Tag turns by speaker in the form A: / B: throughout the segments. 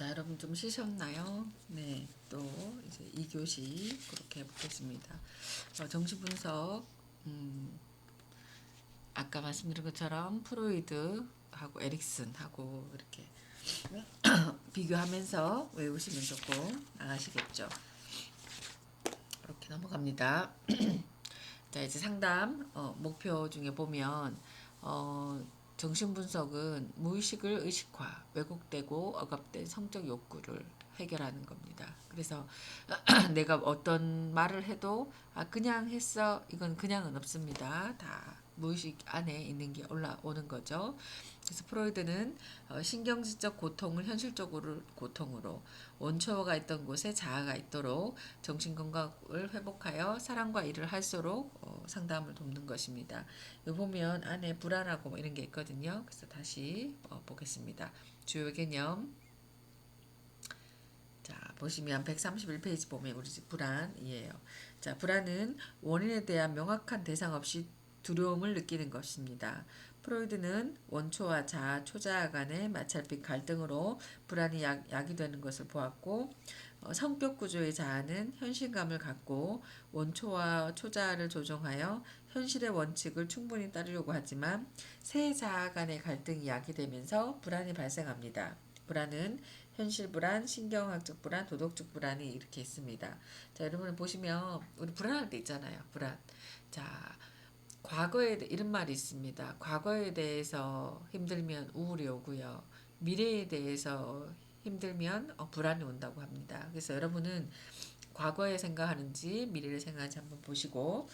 A: 자, 여러분 좀 쉬셨나요? 네, 또 이제 2교시 그렇게 해보겠습니다. 정신분석, 아까 말씀드린 것처럼 프로이드하고 에릭슨하고 이렇게 비교하면서 외우시면 조금 나가시겠죠. 이렇게 넘어갑니다. 자, 이제 상담 목표 중에 보면 정신분석은 무의식을 의식화, 왜곡되고 억압된 성적 욕구를 해결하는 겁니다. 그래서 내가 어떤 말을 해도 그냥 했어, 이건 그냥은 없습니다. 다 무의식 안에 있는 게 올라오는 거죠. 그래서 프로이드는 신경질적 고통을 현실적으로 고통으로, 원초가 있던 곳에 자아가 있도록 정신건강을 회복하여 사랑과 일을 할수록 상담을 돕는 것입니다. 여기 보면 안에 불안하고 뭐 이런 게 있거든요. 그래서 다시 보겠습니다. 주요 개념. 자, 보시면 131페이지 보면 우리 불안이에요. 자, 불안은 원인에 대한 명확한 대상 없이 두려움을 느끼는 것입니다. 프로이드는 원초와 자아, 초자아 간의 마찰빛 갈등으로 불안이 야기되는 것을 보았고, 성격 구조의 자아는 현실감을 갖고 원초와 초자아를 조정하여 현실의 원칙을 충분히 따르려고 하지만 세 자아 간의 갈등이 야기되면서 불안이 발생합니다. 불안은 현실 불안, 신경학적 불안, 도덕적 불안이 이렇게 있습니다. 자, 여러분 보시면 우리 불안할 때 있잖아요. 불안. 자, 과거에 이런 말이 있습니다. 과거에 대해서 힘들면 우울이 오고요. 미래에 대해서 힘들면 불안이 온다고 합니다. 그래서 여러분은 과거에 생각하는지 미래를 생각하는지 한번 보시고,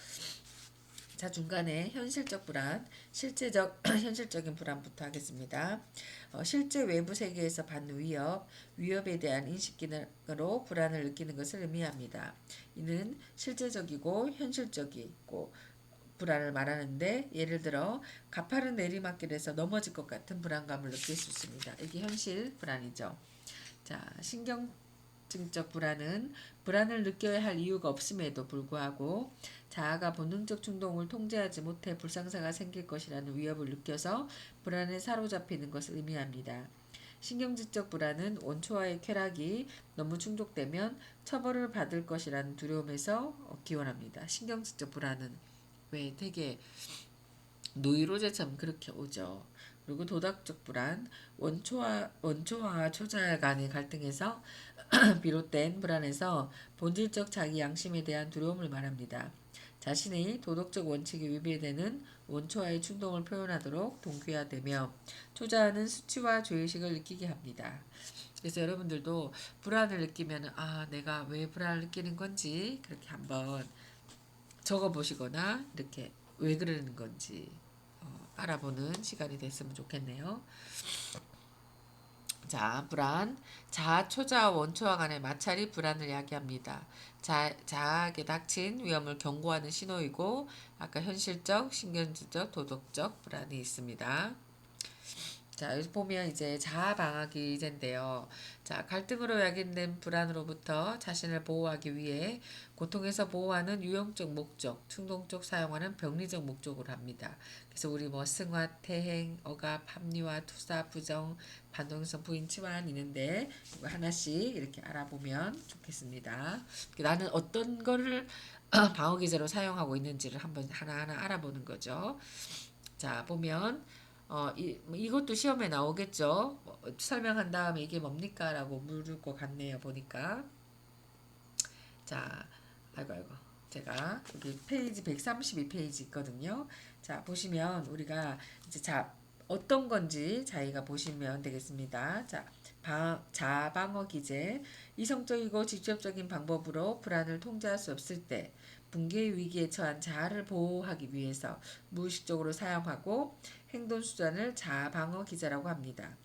A: 자, 중간에 현실적 불안, 실제적 현실적인 불안부터 하겠습니다. 실제 외부 세계에서 받는 위협에 대한 인식 기능으로 불안을 느끼는 것을 의미합니다. 이는 실제적이고 현실적이고 불안을 말하는데, 예를 들어 가파른 내리막길에서 넘어질 것 같은 불안감을 느낄 수 있습니다. 이게 현실 불안이죠. 자, 신경증적 불안은 불안을 느껴야 할 이유가 없음에도 불구하고 자아가 본능적 충동을 통제하지 못해 불상사가 생길 것이라는 위협을 느껴서 불안에 사로잡히는 것을 의미합니다. 신경질적 불안은 원초와의 쾌락이 너무 충족되면 처벌을 받을 것이라는 두려움에서 기원합니다. 신경질적 불안은 왜 되게 노이로제처럼 그렇게 오죠. 그리고 도덕적 불안, 원초와 초자 간의 갈등에서 비롯된 불안에서 본질적 자기 양심에 대한 두려움을 말합니다. 자신의 도덕적 원칙에 위배되는 원초와의 충동을 표현하도록 동기화되며, 초자는 수치와 죄의식을 느끼게 합니다. 그래서 여러분들도 불안을 느끼면 내가 왜 불안을 느끼는 건지 그렇게 한번 적어보시거나 이렇게 왜 그러는 건지 알아보는 시간이 됐으면 좋겠네요. 자, 불안. 자아, 초자와 원초와 간의 마찰이 불안을 야기합니다. 자아에게 닥친 위험을 경고하는 신호이고, 아까 현실적, 신경질적, 도덕적 불안이 있습니다. 자, 여기 보면 이제 자아 방어기 이제인데요. 자, 갈등으로 야기된 불안으로부터 자신을 보호하기 위해 고통에서 보호하는 유형적 목적, 충동적 사용하는 병리적 목적으로 합니다. 그래서 우리 뭐 승화, 태행, 억압, 합리화, 투사, 부정, 반동성, 부인, 치환 있는데 이거 하나씩 이렇게 알아보면 좋겠습니다. 나는 어떤 거를 방어기제로 사용하고 있는지를 한번 하나하나 알아보는 거죠. 자, 보면 이것도 시험에 나오겠죠. 설명한 다음에 이게 뭡니까? 라고 물을 것 같네요. 보니까. 자, 아이고. 제가 여기 페이지 132페이지 있거든요. 자, 보시면 우리가 이제 어떤 건지 자기가 보시면 되겠습니다. 자, 자방어 기제. 이성적이고 직접적인 방법으로 불안을 통제할 수 없을 때 붕괴 위기에 처한 자아를 보호하기 위해서 무의식적으로 사용하고, 행동 수단을 자방어 기제라고 합니다.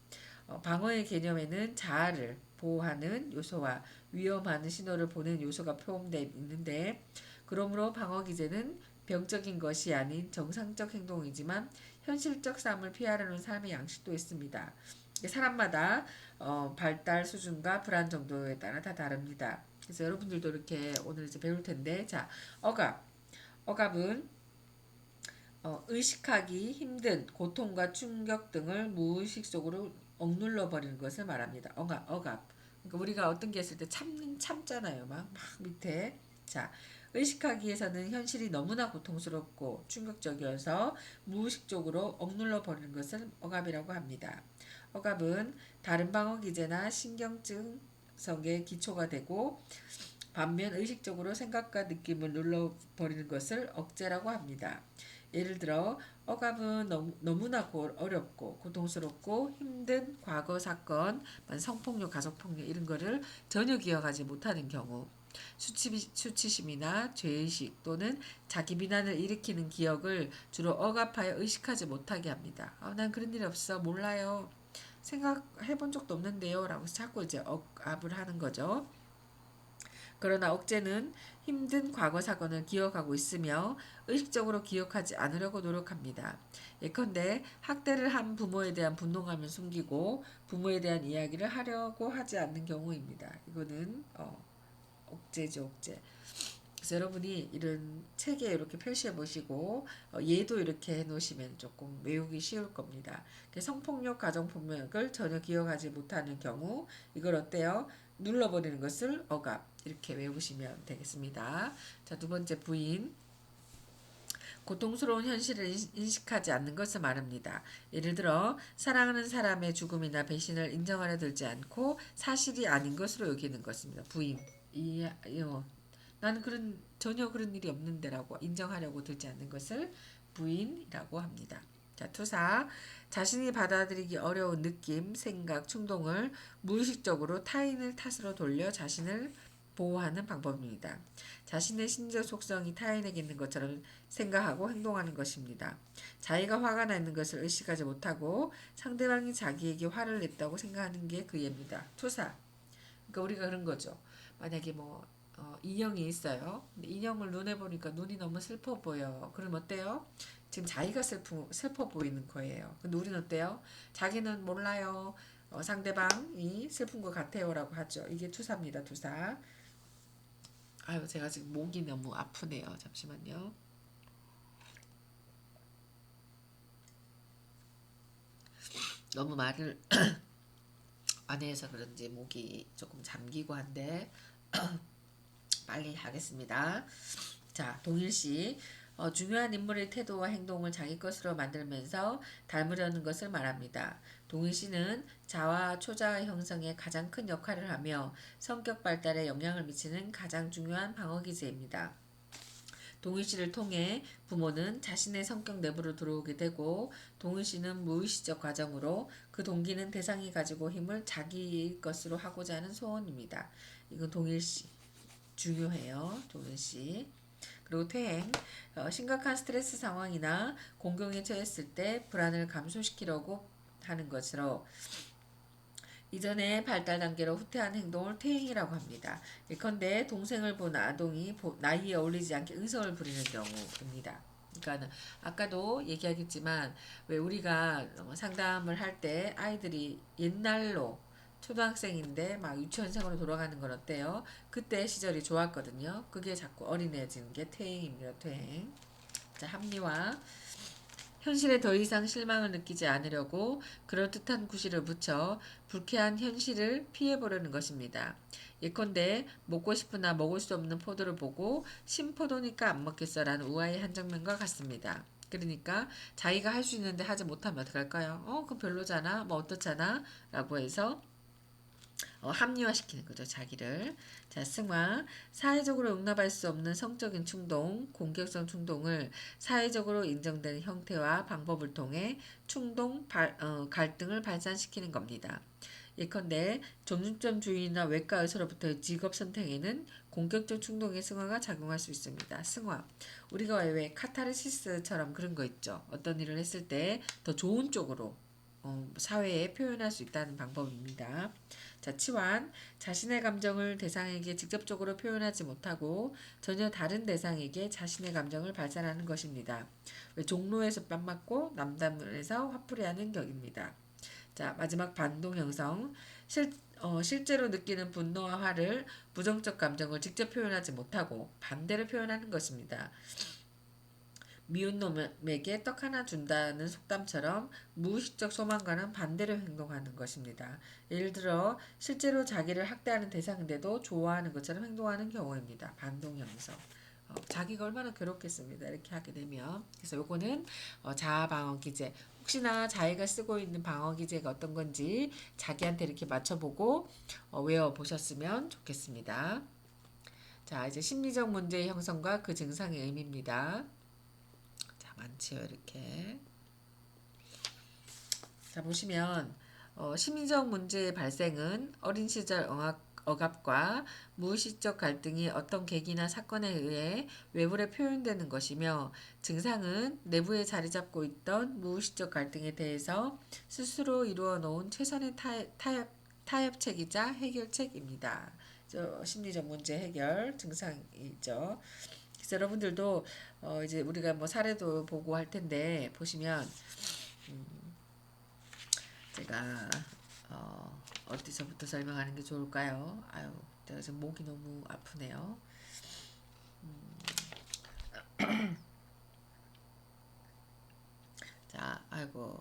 A: 방어의 개념에는 자아를 보호하는 요소와 위험하는 신호를 보낸 요소가 포함되어 있는데, 그러므로 방어 기제는 병적인 것이 아닌 정상적 행동이지만 현실적 삶을 피하려는 삶의 양식도 있습니다. 사람마다 발달 수준과 불안 정도에 따라 다 다릅니다. 그래서 여러분들도 이렇게 오늘 이제 배울 텐데, 자, 억압은 의식하기 힘든 고통과 충격 등을 무의식 속으로 억눌러 버리는 것을 말합니다. 억압. 그러니까 우리가 어떤 게 했을 때 참잖아요. 막 밑에. 자, 의식하기 위해서는 현실이 너무나 고통스럽고 충격적이어서 무의식적으로 억눌러 버리는 것을 억압이라고 합니다. 억압은 다른 방어 기제나 신경증성의 기초가 되고 반면 의식적으로 생각과 느낌을 눌러버리는 것을 억제라고 합니다. 예를 들어 억압은 너무나 어렵고 고통스럽고 힘든 과거 사건, 성폭력, 가족폭력 이런 거를 전혀 기억하지 못하는 경우 수치심이나 죄의식 또는 자기 비난을 일으키는 기억을 주로 억압하여 의식하지 못하게 합니다. 난 그런 일 없어 몰라요. 생각해 본 적도 없는데요 라고 자꾸 이제 억압을 하는 거죠. 그러나 억제는 힘든 과거 사건을 기억하고 있으며 의식적으로 기억하지 않으려고 노력합니다. 예컨대 학대를 한 부모에 대한 분노감을 숨기고 부모에 대한 이야기를 하려고 하지 않는 경우입니다. 이거는 억제죠, 억제. 그래서 여러분이 이런 책에 이렇게 표시해 보시고 예도 이렇게 해 놓으시면 조금 외우기 쉬울 겁니다. 성폭력, 가정폭력을 전혀 기억하지 못하는 경우 이걸 어때요? 눌러버리는 것을 억압 이렇게 외우시면 되겠습니다. 자, 두 번째 부인. 고통스러운 현실을 인식하지 않는 것을 말합니다. 예를 들어 사랑하는 사람의 죽음이나 배신을 인정하려 들지 않고 사실이 아닌 것으로 여기는 것입니다. 부인. 나는 전혀 그런 일이 없는데라고 인정하려고 들지 않는 것을 부인이라고 합니다. 자, 투사. 자신이 받아들이기 어려운 느낌, 생각, 충동을 무의식적으로 타인을 탓으로 돌려 자신을 보호하는 방법입니다. 자신의 심리적 속성이 타인에게 있는 것처럼 생각하고 행동하는 것입니다. 자기가 화가 나 있는 것을 의식하지 못하고 상대방이 자기에게 화를 냈다고 생각하는 게 그 예입니다. 투사. 그러니까 우리가 그런 거죠. 만약에 인형이 있어요. 근데 인형을 눈에 보니까 눈이 너무 슬퍼 보여. 그럼 어때요? 지금 자기가 슬퍼 보이는 거예요. 근데 우리는 어때요? 자기는 몰라요. 상대방이 슬픈 것 같아요. 라고 하죠. 이게 투사입니다. 투사. 아유, 제가 지금 목이 너무 아프네요. 잠시만요. 너무 말을 안 해서 그런지 목이 조금 잠기고 한데 빨리 하겠습니다. 자, 동일시. 중요한 인물의 태도와 행동을 자기 것으로 만들면서 닮으려는 것을 말합니다. 동일시는 자와 초자 형성에 가장 큰 역할을 하며 성격 발달에 영향을 미치는 가장 중요한 방어기제입니다. 동일시를 통해 부모는 자신의 성격 내부로 들어오게 되고 동일시는 무의식적 과정으로 그 동기는 대상이 가지고 힘을 자기 것으로 하고자 하는 소원입니다. 이건 동일시. 중요해요. 동일시. 그리고 퇴행. 심각한 스트레스 상황이나 공경에 처했을 때 불안을 감소시키려고 하는 것으로 이전의 발달 단계로 후퇴한 행동을 퇴행이라고 합니다. 예컨대 동생을 본 아동이 나이에 어울리지 않게 응성을 부리는 경우입니다. 그러니까 아까도 얘기하겠지만 왜 우리가 상담을 할 때 아이들이 옛날로 초등학생인데 막 유치원생으로 돌아가는 건 어때요? 그때 시절이 좋았거든요. 그게 자꾸 어린해지는 게 퇴행입니다. 퇴행. 자, 합리화. 현실에 더 이상 실망을 느끼지 않으려고 그럴듯한 구실을 붙여 불쾌한 현실을 피해보려는 것입니다. 예컨대 먹고 싶으나 먹을 수 없는 포도를 보고 신포도니까 안 먹겠어 라는 우아의 한 장면과 같습니다. 그러니까 자기가 할 수 있는데 하지 못하면 어떡할까요? 그건 별로잖아. 뭐 어떻잖아. 라고 해서 합리화시키는 거죠, 자기를. 자, 승화. 사회적으로 용납할 수 없는 성적인 충동, 공격성 충동을 사회적으로 인정되는 형태와 방법을 통해 갈등을 발산시키는 겁니다. 예컨대 정육점주의나 외과 의사로부터의 직업 선택에는 공격적 충동의 승화가 작용할 수 있습니다. 승화. 우리가 왜 카타르시스처럼 그런 거 있죠. 어떤 일을 했을 때 더 좋은 쪽으로 사회에 표현할 수 있다는 방법입니다. 자, 치환. 자신의 감정을 대상에게 직접적으로 표현하지 못하고 전혀 다른 대상에게 자신의 감정을 발산하는 것입니다. 종로에서 뺨 맞고 남다문에서 화풀이하는 격입니다. 자, 마지막 반동 형성. 실제로 느끼는 분노와 화를 부정적 감정을 직접 표현하지 못하고 반대로 표현하는 것입니다. 미운 놈에게 떡 하나 준다는 속담처럼 무의식적 소망과는 반대로 행동하는 것입니다. 예를 들어 실제로 자기를 학대하는 대상인데도 좋아하는 것처럼 행동하는 경우입니다. 반동형성. 자기가 얼마나 괴롭겠습니다. 이렇게 하게 되면. 그래서 요거는 자아 방어 기제. 혹시나 자기가 쓰고 있는 방어 기제가 어떤 건지 자기한테 이렇게 맞춰보고 외워보셨으면 좋겠습니다. 자, 이제 심리적 문제의 형성과 그 증상의 의미입니다. 자, 많지요, 이렇게. 자, 보시면 심리적 문제의 발생은 어린 시절 억압과 무의식적 갈등이 어떤 계기나 사건에 의해 외부에 표현되는 것이며, 증상은 내부에 자리 잡고 있던 무의식적 갈등에 대해서 스스로 이루어 놓은 최선의 타협책이자 해결책입니다. 심리적 문제 해결 증상이죠. 그래서 여러분들도 이제 우리가 뭐 사례도 보고 할 텐데 보시면 제가 어디서부터 설명하는 게 좋을까요? 아유, 제가 지금 목이 너무 아프네요. 자, 아이고,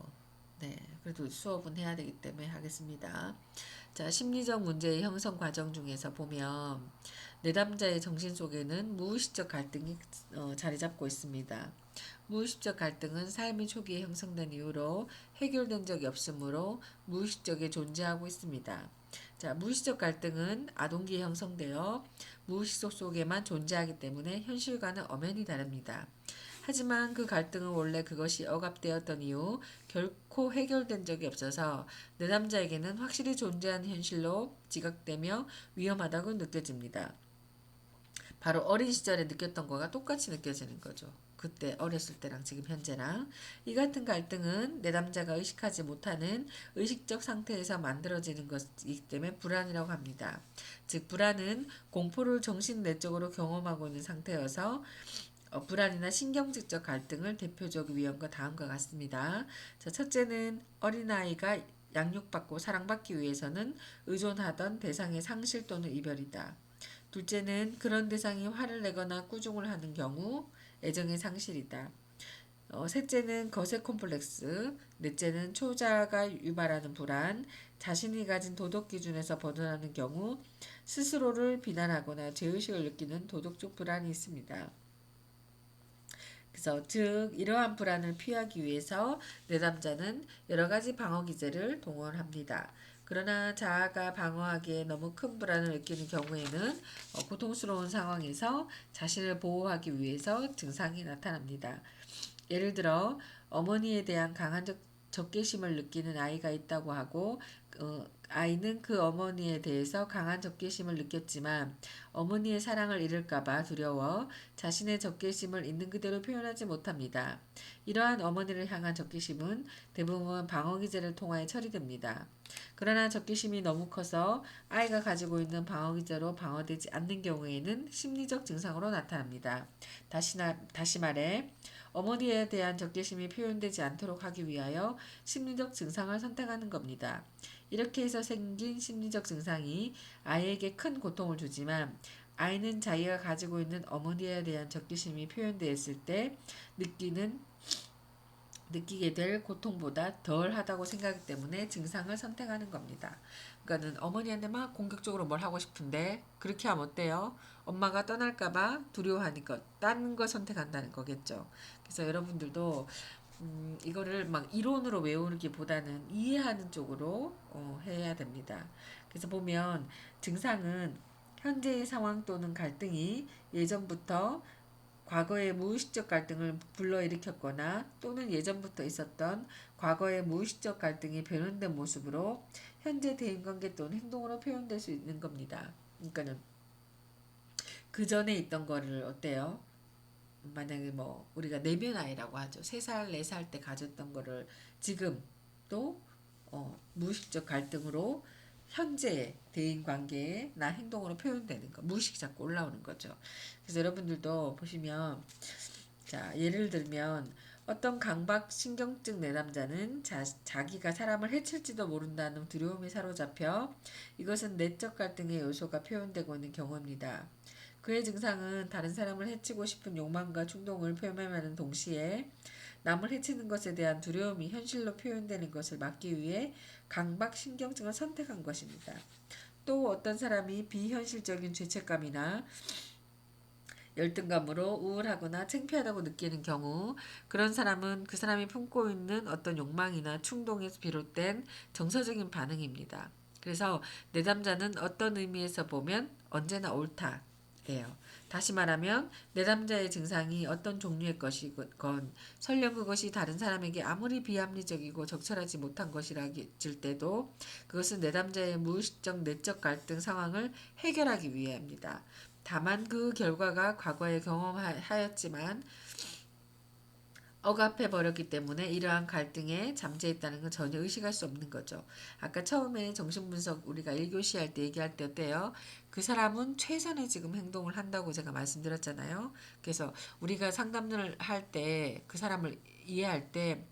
A: 네, 그래도 수업은 해야 되기 때문에 하겠습니다. 자, 심리적 문제의 형성 과정 중에서 보면 내담자의 정신 속에는 무의식적 갈등이 자리 잡고 있습니다. 무의식적 갈등은 삶의 초기에 형성된 이후로 해결된 적이 없으므로 무의식적에 존재하고 있습니다. 자, 무의식적 갈등은 아동기에 형성되어 무의식 속에만 존재하기 때문에 현실과는 엄연히 다릅니다. 하지만 그 갈등은 원래 그것이 억압되었던 이후 결코 해결된 적이 없어서 내담자에게는 확실히 존재하는 현실로 지각되며 위험하다고 느껴집니다. 바로 어린 시절에 느꼈던 거가 똑같이 느껴지는 거죠. 그때 어렸을 때랑 지금 현재랑. 이 같은 갈등은 내담자가 의식하지 못하는 의식적 상태에서 만들어지는 것이기 때문에 불안이라고 합니다. 즉 불안은 공포를 정신 내적으로 경험하고 있는 상태여서 불안이나 신경질적 갈등을 대표적 위험과 다음과 같습니다. 자, 첫째는 어린아이가 양육받고 사랑받기 위해서는 의존하던 대상의 상실 또는 이별이다. 둘째는 그런 대상이 화를 내거나 꾸중을 하는 경우 애정의 상실이다. 셋째는 거세 콤플렉스, 넷째는 초자가 유발하는 불안, 자신이 가진 도덕 기준에서 벗어나는 경우 스스로를 비난하거나 죄의식을 느끼는 도덕적 불안이 있습니다. 그래서 즉 이러한 불안을 피하기 위해서 내담자는 여러 가지 방어 기제를 동원합니다. 그러나 자아가 방어하기에 너무 큰 불안을 느끼는 경우에는 고통스러운 상황에서 자신을 보호하기 위해서 증상이 나타납니다. 예를 들어 어머니에 대한 강한 적개심을 느끼는 아이가 있다고 하고 아이는 그 어머니에 대해서 강한 적개심을 느꼈지만 어머니의 사랑을 잃을까봐 두려워 자신의 적개심을 있는 그대로 표현하지 못합니다. 이러한 어머니를 향한 적개심은 대부분 방어기제를 통하여 처리됩니다. 그러나 적개심이 너무 커서 아이가 가지고 있는 방어기제로 방어되지 않는 경우에는 심리적 증상으로 나타납니다. 다시 말해 어머니에 대한 적개심이 표현되지 않도록 하기 위하여 심리적 증상을 선택하는 겁니다. 이렇게 해서 생긴 심리적 증상이 아이에게 큰 고통을 주지만 아이는 자기가 가지고 있는 어머니에 대한 적개심이 표현되었을 때 느끼게 될 고통보다 덜 하다고 생각하기 때문에 증상을 선택하는 겁니다. 그러니까는 어머니한테 막 공격적으로 뭘 하고 싶은데 그렇게 하면 어때요? 엄마가 떠날까봐 두려워하니까 다른 걸 선택한다는 거겠죠. 그래서 여러분들도 이거를 막 이론으로 외우기보다는 이해하는 쪽으로 해야 됩니다. 그래서 보면 증상은 현재의 상황 또는 갈등이 예전부터 과거의 무의식적 갈등을 불러일으켰거나 또는 예전부터 있었던 과거의 무의식적 갈등이 변형된 모습으로 현재 대인관계 또는 행동으로 표현될 수 있는 겁니다. 그러니까는 그 전에 있던 거를 어때요? 만약에 뭐 우리가 내면 아이라고 하죠. 3살, 4살 때 가졌던 거를 지금 또 무의식적 갈등으로 현재 대인 관계나 행동으로 표현되는 거, 무의식 자꾸 올라오는 거죠. 그래서 여러분들도 보시면 자, 예를 들면 어떤 강박 신경증 내담자는 자기가 사람을 해칠지도 모른다는 두려움에 사로잡혀 이것은 내적 갈등의 요소가 표현되고 있는 경우입니다. 그의 증상은 다른 사람을 해치고 싶은 욕망과 충동을 표현하는 동시에 남을 해치는 것에 대한 두려움이 현실로 표현되는 것을 막기 위해 강박신경증을 선택한 것입니다. 또 어떤 사람이 비현실적인 죄책감이나 열등감으로 우울하거나 창피하다고 느끼는 경우 그런 사람은 그 사람이 품고 있는 어떤 욕망이나 충동에서 비롯된 정서적인 반응입니다. 그래서 내담자는 어떤 의미에서 보면 언제나 옳다예요. 다시 말하면 내담자의 증상이 어떤 종류의 것이건 설령 그것이 다른 사람에게 아무리 비합리적이고 적절하지 못한 것이라질 때도 그것은 내담자의 무의식적 내적 갈등 상황을 해결하기 위해입니다. 다만 그 결과가 과거에 경험하였지만 억압해 버렸기 때문에 이러한 갈등에 잠재있다는 건 전혀 의식할 수 없는 거죠. 아까 처음에 정신분석 우리가 1교시 할 때 얘기할 때 어때요? 그 사람은 최선의 지금 행동을 한다고 제가 말씀드렸잖아요. 그래서 우리가 상담을 할 때 그 사람을 이해할 때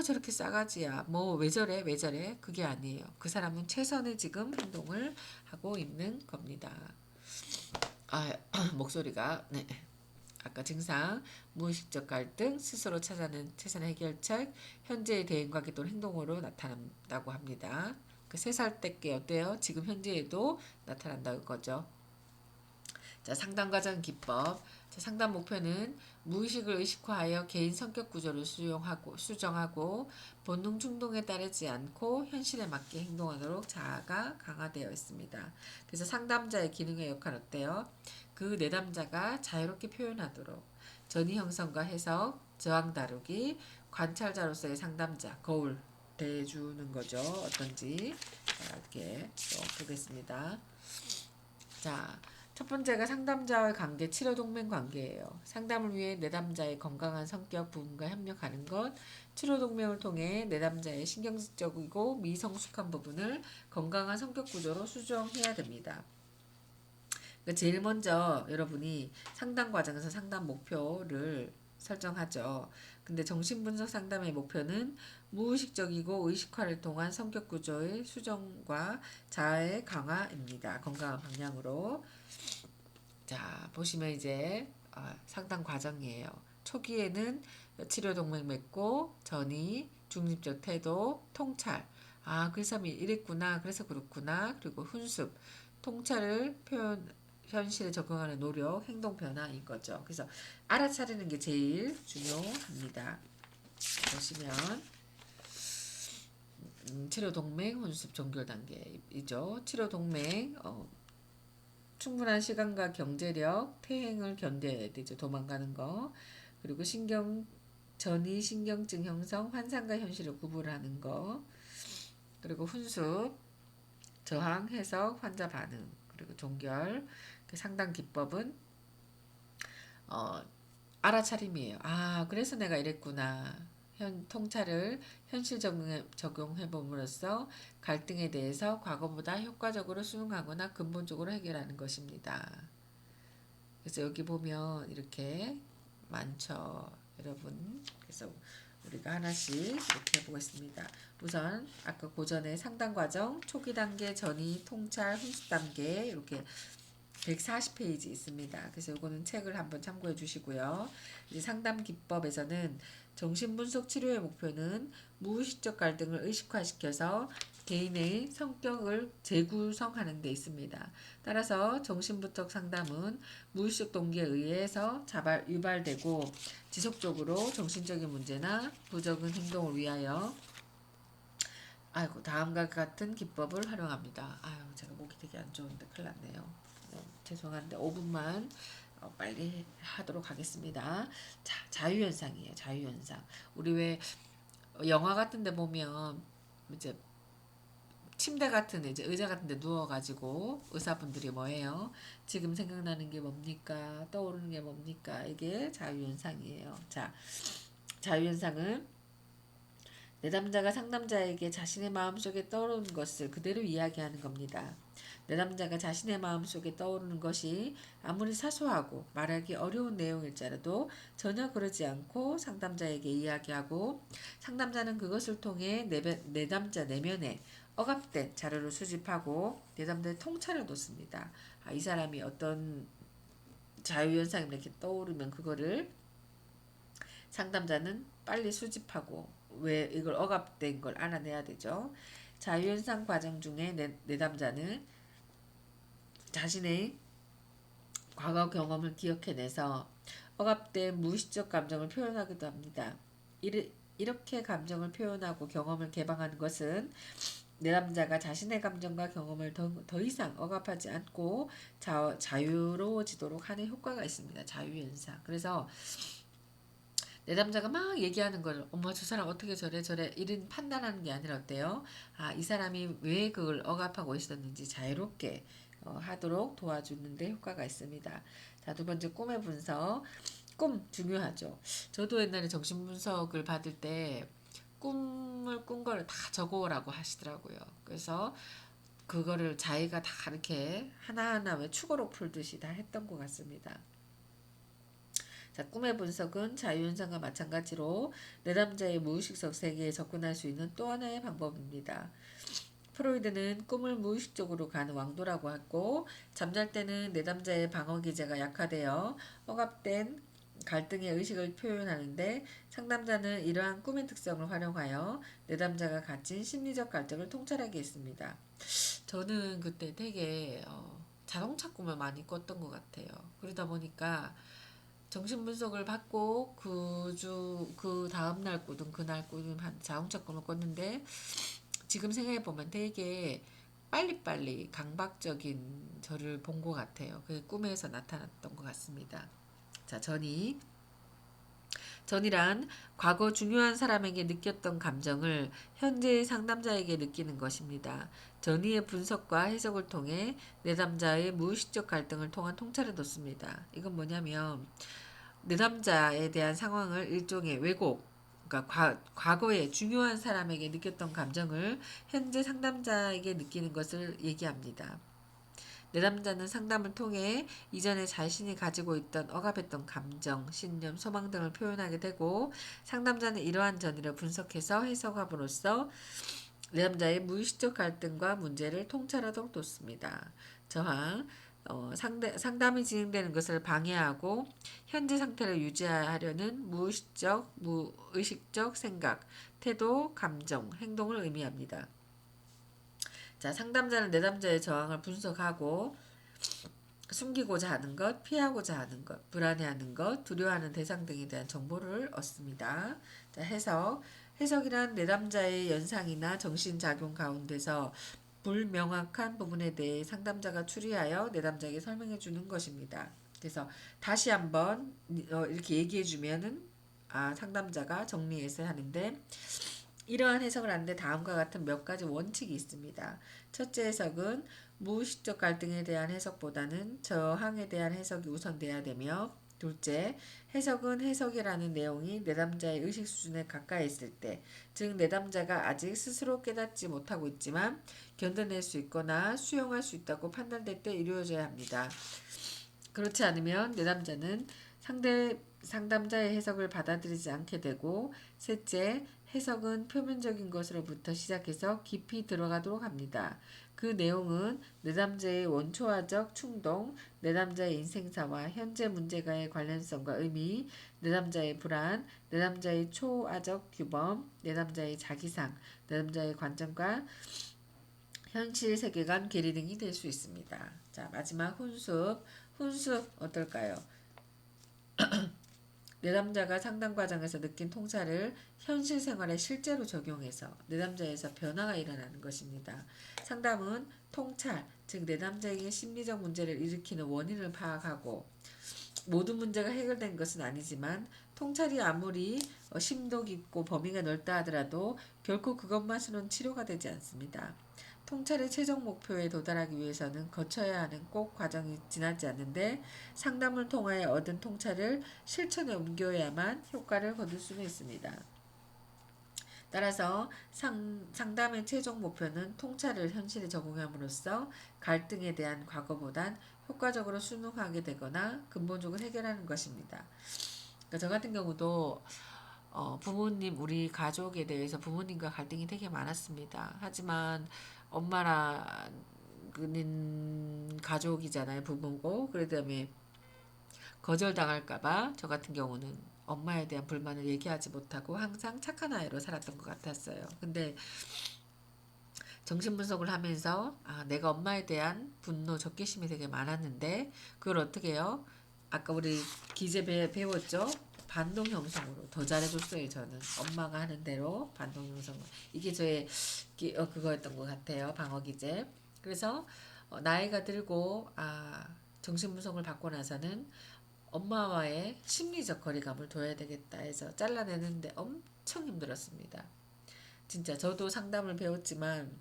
A: 저렇게 싸가지야. 뭐 왜 저래? 왜 저래? 그게 아니에요. 그 사람은 최선의 지금 행동을 하고 있는 겁니다. 목소리가 네. 아까 증상, 무의식적 갈등, 스스로 찾아낸 최선의 해결책, 현재의 대응과 또는 행동으로 나타난다고 합니다. 그 3살 때께 어때요? 지금 현재에도 나타난다는 거죠. 자, 상담 과정 기법. 자, 상담 목표는 무의식을 의식화하여 개인 성격 구조를 수정하고 본능 충동에 따르지 않고 현실에 맞게 행동하도록 자아가 강화되어 있습니다. 그래서 상담자의 기능의 역할은 어때요? 그 내담자가 자유롭게 표현하도록 전이 형성과 해석, 저항 다루기, 관찰자로서의 상담자, 거울 대주는 거죠. 어떤지 이렇게 보겠습니다. 자, 첫 번째가 상담자와의 관계, 치료 동맹 관계예요. 상담을 위해 내담자의 건강한 성격 부분과 협력하는 것, 치료 동맹을 통해 내담자의 신경질적이고 미성숙한 부분을 건강한 성격 구조로 수정해야 됩니다. 그러니까 제일 먼저 여러분이 상담 과정에서 상담 목표를 설정하죠. 근데 정신분석 상담의 목표는 무의식적이고 의식화를 통한 성격 구조의 수정과 자아의 강화입니다. 건강한 방향으로. 자, 보시면 이제 상담 과정이에요. 초기에는 치료 동맹 맺고 전이, 중립적 태도, 통찰. 그 사람이 이랬구나. 그래서 그렇구나. 그리고 훈습. 통찰을 현실에 적용하는 노력, 행동 변화인 거죠. 그래서 알아차리는 게 제일 중요합니다. 보시면 치료 동맹, 훈습, 종결 단계이죠. 치료 동맹 충분한 시간과 경제력, 퇴행을 견뎌야 되죠. 도망가는 거. 그리고 전이 신경증 형성, 환상과 현실을 구분하는 거. 그리고 훈습, 저항, 해석, 환자 반응. 그리고 종결. 그 상담 기법은 알아차림이에요. 그래서 내가 이랬구나. 통찰을 현실 적용해 봄으로써 갈등에 대해서 과거보다 효과적으로 수능하거나 근본적으로 해결하는 것입니다. 그래서 여기 보면 이렇게 많죠, 여러분. 그래서 우리가 하나씩 이렇게 해보겠습니다. 우선 아까 고전의 상담 과정, 초기 단계, 전이, 통찰, 훈수 단계 이렇게 140페이지 있습니다. 그래서 이거는 책을 한번 참고해 주시고요. 이제 상담 기법에서는 정신분석 치료의 목표는 무의식적 갈등을 의식화시켜서 개인의 성격을 재구성하는 데 있습니다. 따라서 정신분석 상담은 무의식 동기에 의해서 유발되고 지속적으로 정신적인 문제나 부적은 행동을 위하여 다음과 같은 기법을 활용합니다. 제가 목이 되게 안 좋은데 큰일 났네요. 죄송한데 5분만 빨리 하도록 하겠습니다. 자, 자유현상이에요. 자유현상. 우리 왜 영화 같은 데 보면 이제 침대 같은 이제 의자 같은 데 누워가지고 의사분들이 뭐예요? 지금 생각나는 게 뭡니까? 떠오르는 게 뭡니까? 이게 자유현상이에요. 자, 자유현상은 내담자가 상담자에게 자신의 마음속에 떠오르는 것을 그대로 이야기하는 겁니다. 내담자가 자신의 마음속에 떠오르는 것이 아무리 사소하고 말하기 어려운 내용일지라도 전혀 그러지 않고 상담자에게 이야기하고 상담자는 그것을 통해 내담자 내면에 억압된 자료를 수집하고 내담자의 통찰을 뒀습니다. 이 사람이 어떤 자유현상이 이렇게 떠오르면 그거를 상담자는 빨리 수집하고 왜 이걸 억압된 걸 알아내야 되죠. 자유현상 과정 중에 내담자는 자신의 과거 경험을 기억해내서 억압된 무의식적 감정을 표현하기도 합니다. 이렇게 감정을 표현하고 경험을 개방하는 것은 내담자가 자신의 감정과 경험을 더 이상 억압하지 않고 자유로워지도록 하는 효과가 있습니다. 자유현상. 그래서 내담자가 막 얘기하는 걸 엄마 저 사람 어떻게 저래 이런 판단하는 게 아니라 어때요? 아, 이 사람이 왜 그걸 억압하고 있었는지 자유롭게 하도록 도와주는 데 효과가 있습니다. 자, 두 번째 꿈의 분석. 꿈 중요하죠. 저도 옛날에 정신분석을 받을 때 꿈을 꾼 거를 다 적어오라고 하시더라고요. 그래서 그거를 자기가 다 이렇게 하나하나 왜 축으로 풀듯이 다 했던 것 같습니다. 자, 꿈의 분석은 자유현상과 마찬가지로 내담자의 무의식적 세계에 접근할 수 있는 또 하나의 방법입니다. 프로이드는 꿈을 무의식적으로 가는 왕도라고 하고 잠잘 때는 내담자의 방어기제가 약화되어 억압된 갈등의 의식을 표현하는데 상담자는 이러한 꿈의 특성을 활용하여 내담자가 가진 심리적 갈등을 통찰하게 했습니다. 저는 그때 되게 자동차 꿈을 많이 꿨던 것 같아요. 그러다 보니까 정신분석을 받고 그 다음날 꾸든 그날 꾸든 한 자동차 꿈을 꿨는데 지금 생각해보면 되게 빨리빨리 강박적인 저를 본 것 같아요. 그 꿈에서 나타났던 것 같습니다. 자, 전이란 과거 중요한 사람에게 느꼈던 감정을 현재의 상담자에게 느끼는 것입니다. 전이의 분석과 해석을 통해 내담자의 무의식적 갈등을 통한 통찰을 뒀습니다. 이건 뭐냐면 내담자에 대한 상황을 일종의 왜곡, 그러니까 과거에 중요한 사람에게 느꼈던 감정을 현재 상담자에게 느끼는 것을 얘기합니다. 내담자는 상담을 통해 이전에 자신이 가지고 있던 억압했던 감정, 신념, 소망 등을 표현하게 되고 상담자는 이러한 전이를 분석해서 해석함으로써 내담자의 무의식적 갈등과 문제를 통찰하도록 돕습니다. 저항, 상담이 진행되는 것을 방해하고 현재 상태를 유지하려는 무의식적 생각, 태도, 감정, 행동을 의미합니다. 자, 상담자는 내담자의 저항을 분석하고 숨기고자 하는 것, 피하고자 하는 것, 불안해하는 것, 두려워하는 대상 등에 대한 정보를 얻습니다. 자, 해석이란 내담자의 연상이나 정신작용 가운데서 불명확한 부분에 대해 상담자가 추리하여 내담자에게 설명해 주는 것입니다. 그래서 다시 한번 이렇게 얘기해 주면은 상담자가 정리해서 하는데 이러한 해석을 하는데 다음과 같은 몇 가지 원칙이 있습니다. 첫째 해석은 무의식적 갈등에 대한 해석보다는 저항에 대한 해석이 우선돼야 되며 둘째, 해석은 해석이라는 내용이 내담자의 의식 수준에 가까이 있을 때, 즉 내담자가 아직 스스로 깨닫지 못하고 있지만 견뎌낼 수 있거나 수용할 수 있다고 판단될 때 이루어져야 합니다. 그렇지 않으면 내담자는 상담자의 해석을 받아들이지 않게 되고 셋째, 해석은 표면적인 것으로부터 시작해서 깊이 들어가도록 합니다. 그 내용은 내담자의 원초화적 충동, 내담자의 인생사와 현재 문제가의 관련성과 의미, 내담자의 불안, 내담자의 초아적 규범, 내담자의 자기상, 내담자의 관점과 현실 세계관 괴리 등이 될 수 있습니다. 자, 마지막 훈수 어떨까요? 내담자가 상담 과정에서 느낀 통찰을 현실 생활에 실제로 적용해서 내담자에서 변화가 일어나는 것입니다. 상담은 통찰, 즉 내담자에게 심리적 문제를 일으키는 원인을 파악하고 모든 문제가 해결된 것은 아니지만 통찰이 아무리 심도 깊고 범위가 넓다 하더라도 결코 그것만으로는 치료가 되지 않습니다. 통찰의 최종 목표에 도달하기 위해서는 거쳐야 하는 꼭 과정이 지나지 않는데 상담을 통하여 얻은 통찰을 실천에 옮겨야만 효과를 거둘 수는 있습니다. 따라서 상담의 최종 목표는 통찰을 현실에 적용함으로써 갈등에 대한 과거보단 효과적으로 순응하게 되거나 근본적으로 해결하는 것입니다. 그러니까 저 같은 경우도 우리 가족에 대해서 부모님과 갈등이 되게 많았습니다. 하지만 엄마라는 가족이잖아요, 부모고. 그다음에 거절당할까봐 저 같은 경우는 엄마에 대한 불만을 얘기하지 못하고 항상 착한 아이로 살았던 것 같았어요. 근데 정신분석을 하면서 내가 엄마에 대한 분노, 적개심이 되게 많았는데 그걸 어떻게 해요? 아까 우리 기재 배웠죠? 반동 형성으로 더 잘해줬어요. 저는 엄마가 하는 대로 반동 형성으로. 이게 저의 그거였던 것 같아요. 방어 기제. 그래서 나이가 들고 정신분석을 받고 나서는 엄마와의 심리적 거리감을 둬야 되겠다 해서 잘라내는데 엄청 힘들었습니다. 진짜 저도 상담을 배웠지만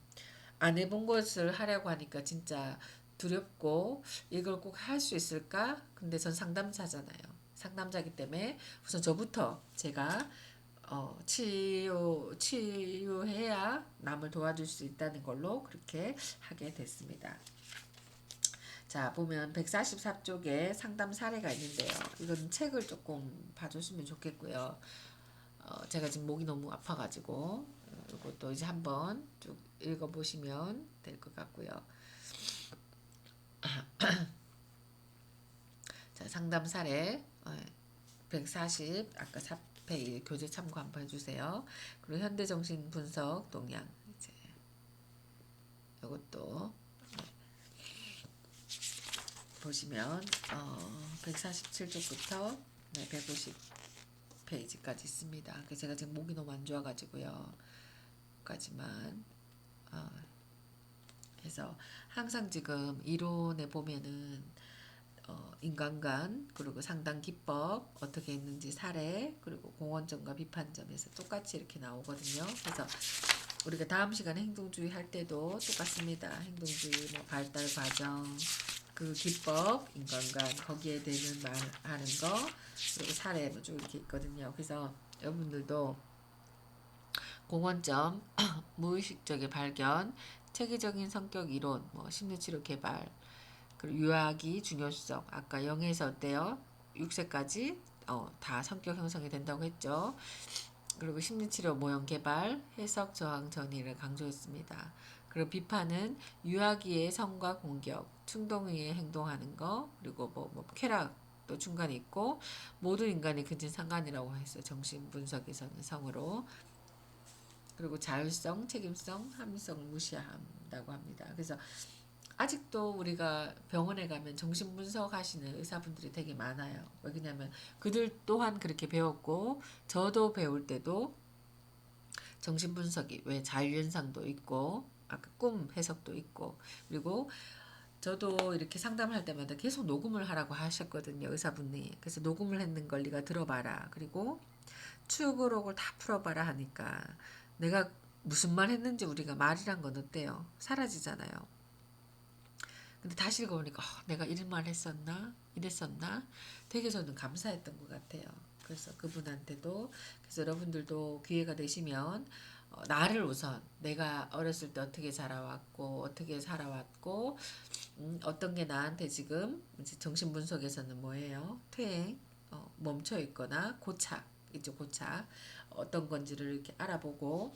A: 안 해본 것을 하려고 하니까 진짜 두렵고 이걸 꼭 할 수 있을까? 근데 전 상담사잖아요. 상담자기 때문에 우선 저부터 제가 치유해야 남을 도와줄 수 있다는 걸로 그렇게 하게 됐습니다. 자, 보면 144쪽에 상담 사례가 있는데요. 이건 책을 조금 봐줬으면 좋겠고요. 제가 지금 목이 너무 아파가지고 이것도 이제 한번 쭉 읽어보시면 될 것 같고요. 자, 상담 사례 140 아까 4페 1 교재 참고 한번 해주세요. 그리고 현대정신 분석 동향 이제 이것도 보시면 147쪽부터 150페이지까지 있습니다. 그래서 제가 지금 목이 너무 안 좋아가지고요. 까지만 해서 항상 지금 이론에 보면은 인간관 그리고 상담 기법 어떻게 했는지 사례 그리고 공헌점과 비판점에서 똑같이 이렇게 나오거든요. 그래서 우리가 다음 시간에 행동주의 할 때도 똑같습니다. 행동주의 뭐 발달 과정 그 기법 인간관 거기에 대는 말하는 거 그리고 사례 뭐 쭉 이렇게 있거든요. 그래서 여러분들도 공헌점 무의식적의 발견 체계적인 성격 이론 뭐 심리치료 개발 그리고 유아기 중요성 아까 0에서 어때요? 6세까지 다 성격 형성이 된다고 했죠. 그리고 심리치료 모형 개발 해석 저항 정리를 강조했습니다. 그리고 비판은 유아기의 성과 공격 충동에 의해 행동하는 거 그리고 뭐 쾌락도 중간에 있고 모든 인간이 근친상간이라고 했어요. 정신분석에서는 성으로 그리고 자율성, 책임성, 합리성을 무시한다고 합니다. 그래서 아직도 우리가 병원에 가면 정신분석 하시는 의사분들이 되게 많아요. 왜냐면 그들 또한 그렇게 배웠고 저도 배울 때도 정신분석이 왜 자율현상도 있고 아까 꿈 해석도 있고 그리고 저도 이렇게 상담을 할 때마다 계속 녹음을 하라고 하셨거든요. 의사분이. 그래서 녹음을 했는 걸 네가 들어봐라. 그리고 추구록을 다 풀어봐라 하니까 내가 무슨 말 했는지 우리가 말이란 건 어때요? 사라지잖아요. 근데 다시 읽어보니까 내가 이런 말 했었나? 이랬었나? 되게 저는 감사했던 것 같아요. 그래서 그분한테도 그래서 여러분들도 기회가 되시면 나를 우선 내가 어렸을 때 어떻게 자라왔고 어떻게 살아왔고 어떤 게 나한테 지금 이제 정신분석에서는 뭐예요? 퇴행, 멈춰 있거나 고착, 이제 고착 어떤 건지를 이렇게 알아보고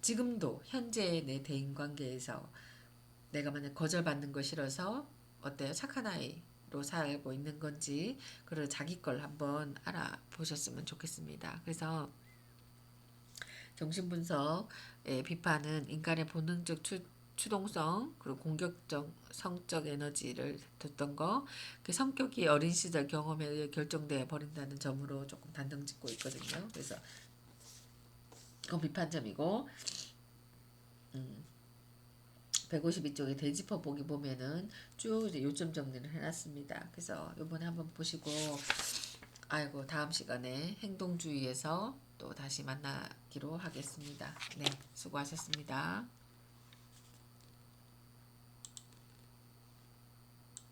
A: 지금도 현재의 내 대인관계에서 내가 만약 거절받는 거 싫어서 어때요? 착한 아이로 살고 있는 건지 그리고 자기 걸 한번 알아보셨으면 좋겠습니다. 그래서 정신분석의 비판은 인간의 본능적 추동성 그리고 공격적 성적 에너지를 뒀던 거, 그 성격이 어린 시절 경험에 의해 결정되어 버린다는 점으로 조금 단정짓고 있거든요. 그래서 그건 비판점이고 152쪽에 되짚어 보기 보면은 쭉 이제 요점 정리를 해놨습니다. 그래서 이번에 한번 보시고 아이고 다음 시간에 행동주의에서 또 다시 만나기로 하겠습니다. 네, 수고하셨습니다.